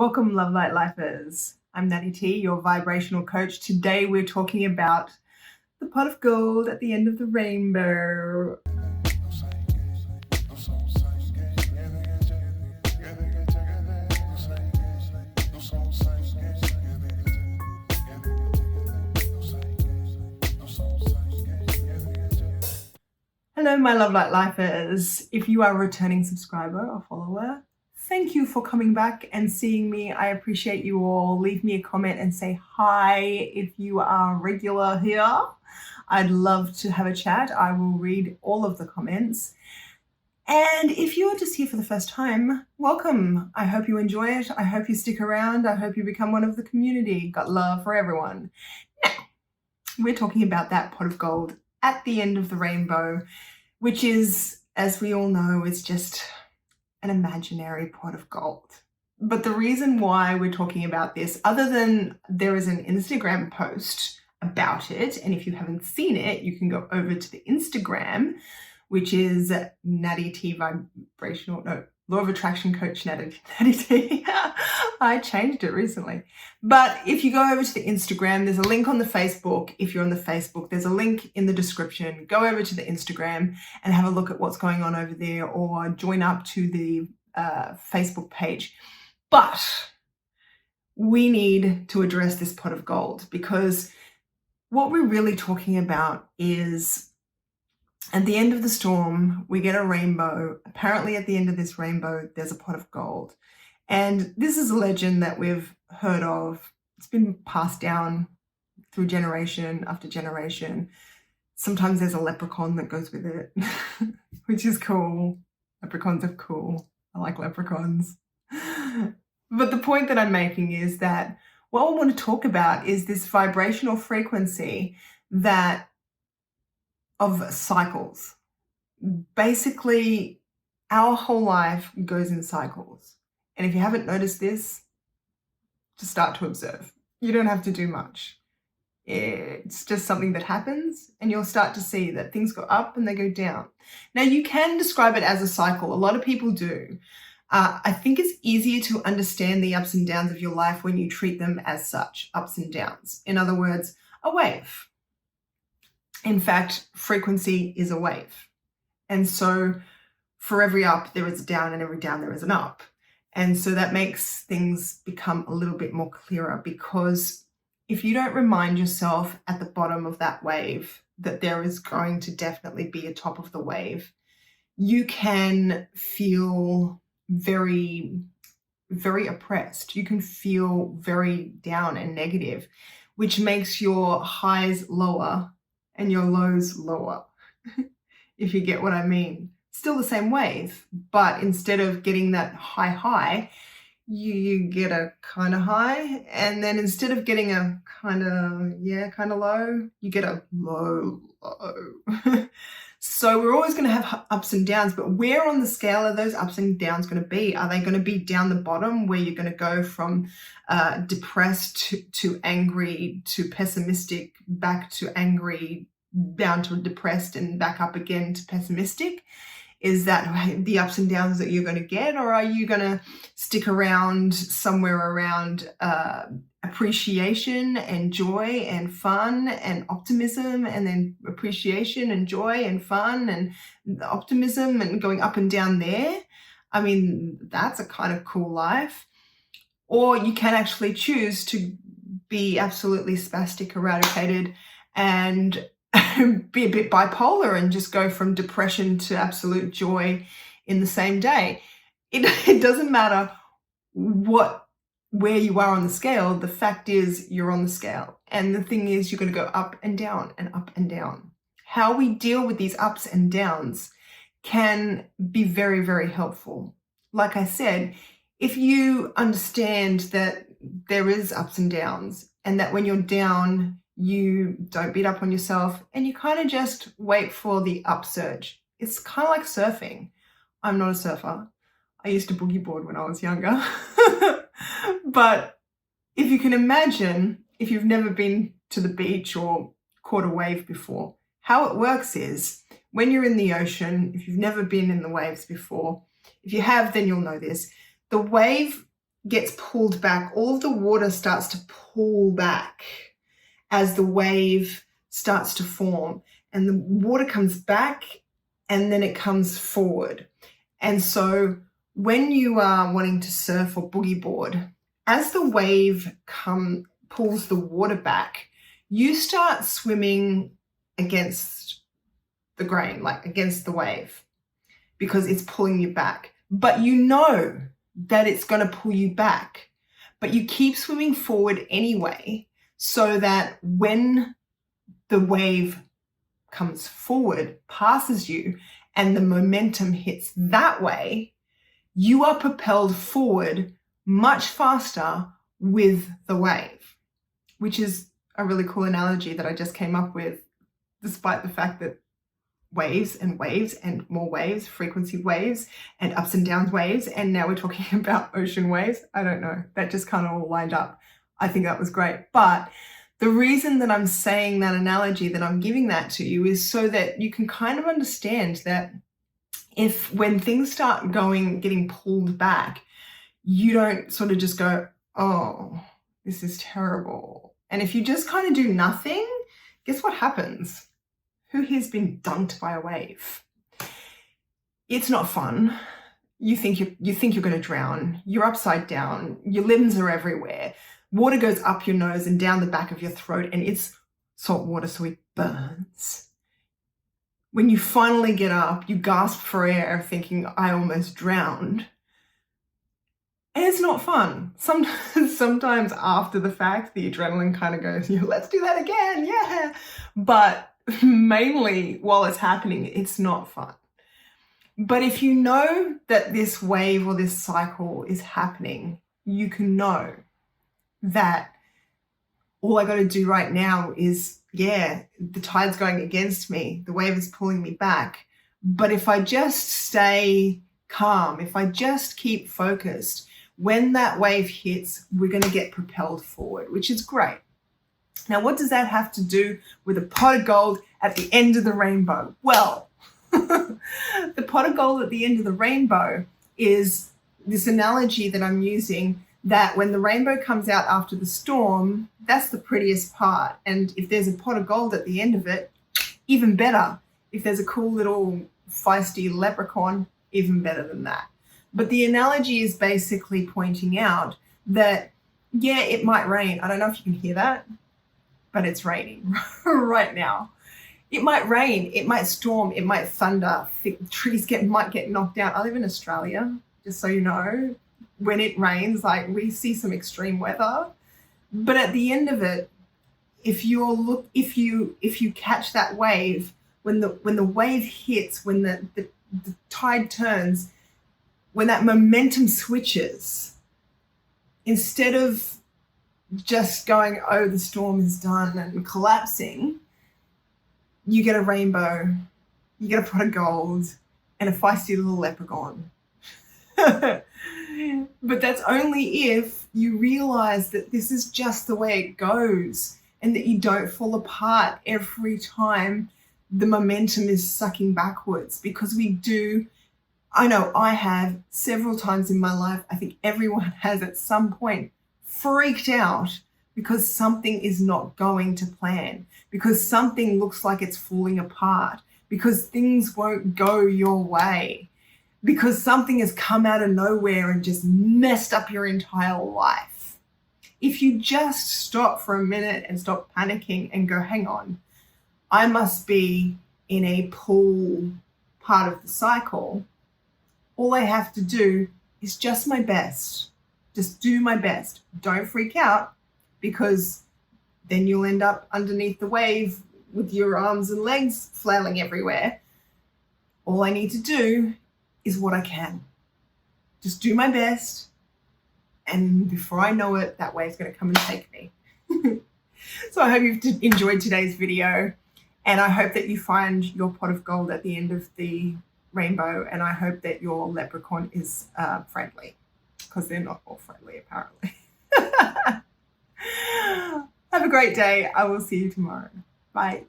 Welcome, Love Light Lifers. I'm Natty T, your vibrational coach. Today we're talking about the pot of gold at the end of the rainbow. Hello, my Love Light Lifers. If you are a returning subscriber or follower, thank you for coming back and seeing me. I appreciate you all. Leave me a comment and say hi if you are regular here. I'd love to have a chat. I will read all of the comments. And if you're just here for the first time, welcome. I hope you enjoy it. I hope you stick around. I hope you become one of the community. Got love for everyone. Now, we're talking about that pot of gold at the end of the rainbow, which is, as we all know, is just an imaginary pot of gold. But the reason why we're talking about this, other than there is an Instagram post about it, and if you haven't seen it, you can go over to the Instagram, which is Natty T Law of Attraction Coach Natty T. I changed it recently. But if you go over to the Instagram, there's a link on the Facebook. If you're on the Facebook, there's a link in the description. Go over to the Instagram and have a look at what's going on over there, or join up to the Facebook page. But we need to address this pot of gold, because what we're really talking about is, at the end of the storm, we get a rainbow. Apparently at the end of this rainbow, there's a pot of gold. And this is a legend that we've heard of. It's been passed down through generation after generation. Sometimes there's a leprechaun that goes with it, which is cool. Leprechauns are cool. I like leprechauns. But the point that I'm making is that what I want to talk about is this vibrational frequency of cycles. Basically, our whole life goes in cycles. And if you haven't noticed this, just start to observe. You don't have to do much. It's just something that happens, and you'll start to see that things go up and they go down. Now, you can describe it as a cycle. A lot of people do. I think it's easier to understand the ups and downs of your life when you treat them as such, ups and downs. In other words, a wave. In fact, frequency is a wave. And so for every up, there is a down, and every down, there is an up. And so that makes things become a little bit more clearer, because if you don't remind yourself at the bottom of that wave that there is going to definitely be a top of the wave, you can feel very, very oppressed. You can feel very down and negative, which makes your highs lower and your lows lower, if you get what I mean. Still the same wave, but instead of getting that high, you get a kind of high, and then instead of getting a kind of low, you get a low. So we're always going to have ups and downs, but where on the scale are those ups and downs going to be? Are they going to be down the bottom, where you're going to go from depressed to angry to pessimistic, back to angry, down to depressed, and back up again to pessimistic? Is that the ups and downs that you're going to get? Or are you going to stick around somewhere around appreciation and joy and fun and optimism, and then appreciation and joy and fun and optimism, and going up and down there? I mean, that's a kind of cool life. Or you can actually choose to be absolutely spastic, eradicated, and be a bit bipolar, and just go from depression to absolute joy in the same day. It doesn't matter where you are on the scale. The fact is, you're on the scale. And the thing is, you're going to go up and down and up and down. How we deal with these ups and downs can be very, very helpful. Like I said, if you understand that there is ups and downs, and that when you're down, you don't beat up on yourself, and you kind of just wait for the upsurge. It's kind of like surfing. I'm not a surfer. I used to boogie board when I was younger. But if you can imagine, if you've never been to the beach or caught a wave before, how it works is, when you're in the ocean, if you've never been in the waves before, if you have, then you'll know this. The wave gets pulled back, all of the water starts to pull back as the wave starts to form, and the water comes back and then it comes forward. And so when you are wanting to surf or boogie board, as the wave pulls the water back, you start swimming against the grain, like against the wave, because it's pulling you back. But you know that it's going to pull you back, but you keep swimming forward anyway, so that when the wave comes forward, passes you, and the momentum hits that way, you are propelled forward much faster with the wave, which is a really cool analogy that I just came up with, despite the fact that waves and more waves, frequency waves and ups and downs waves, and now we're talking about ocean waves. I don't know, that just kind of all lined up. I think that was great. But the reason that I'm saying that analogy, that I'm giving that to you, is so that you can kind of understand that if when things start getting pulled back, you don't sort of just go, oh, this is terrible. And if you just kind of do nothing, guess what happens? Who here's been dunked by a wave? It's not fun. You think you're going to drown. You're upside down. Your limbs are everywhere. Water goes up your nose and down the back of your throat, and it's salt water, so it burns. When you finally get up, you gasp for air thinking, I almost drowned. And it's not fun. Sometimes after the fact, the adrenaline kind of goes, yeah, let's do that again, yeah. But mainly while it's happening, it's not fun. But if you know that this wave or this cycle is happening, you can know that all I got to do right now is, yeah, the tide's going against me, the wave is pulling me back. But if I just stay calm, if I just keep focused, when that wave hits, we're going to get propelled forward, which is great. Now, what does that have to do with a pot of gold at the end of the rainbow? Well, the pot of gold at the end of the rainbow is this analogy that I'm using, that when the rainbow comes out after the storm, that's the prettiest part. And if there's a pot of gold at the end of it, even better. If there's a cool little feisty leprechaun, even better than that. But the analogy is basically pointing out that, yeah, it might rain. I don't know if you can hear that, but it's raining right now. It might rain, it might storm, it might thunder, trees might get knocked down. I live in Australia, just so you know. When it rains, like, we see some extreme weather. But at the end of it, if you catch that wave, when the wave hits, when the tide turns, when that momentum switches, instead of just going, oh, the storm is done, and collapsing, you get a rainbow, you get a pot of gold, and a feisty little leprechaun. But that's only if you realize that this is just the way it goes, and that you don't fall apart every time the momentum is sucking backwards. Because we do, I know I have several times in my life, I think everyone has at some point, freaked out because something is not going to plan, because something looks like it's falling apart, because things won't go your way, because something has come out of nowhere and just messed up your entire life. If you just stop for a minute and stop panicking and go, hang on, I must be in a pull part of the cycle. All I have to do is just my best. Just do my best. Don't freak out, because then you'll end up underneath the wave with your arms and legs flailing everywhere. All I need to do is what I can. Just do my best, and before I know it, that wave's going to come and take me. So I hope you've enjoyed today's video, and I hope that you find your pot of gold at the end of the rainbow, and I hope that your leprechaun is friendly, because they're not all friendly apparently. Have a great day. I will see you tomorrow. Bye.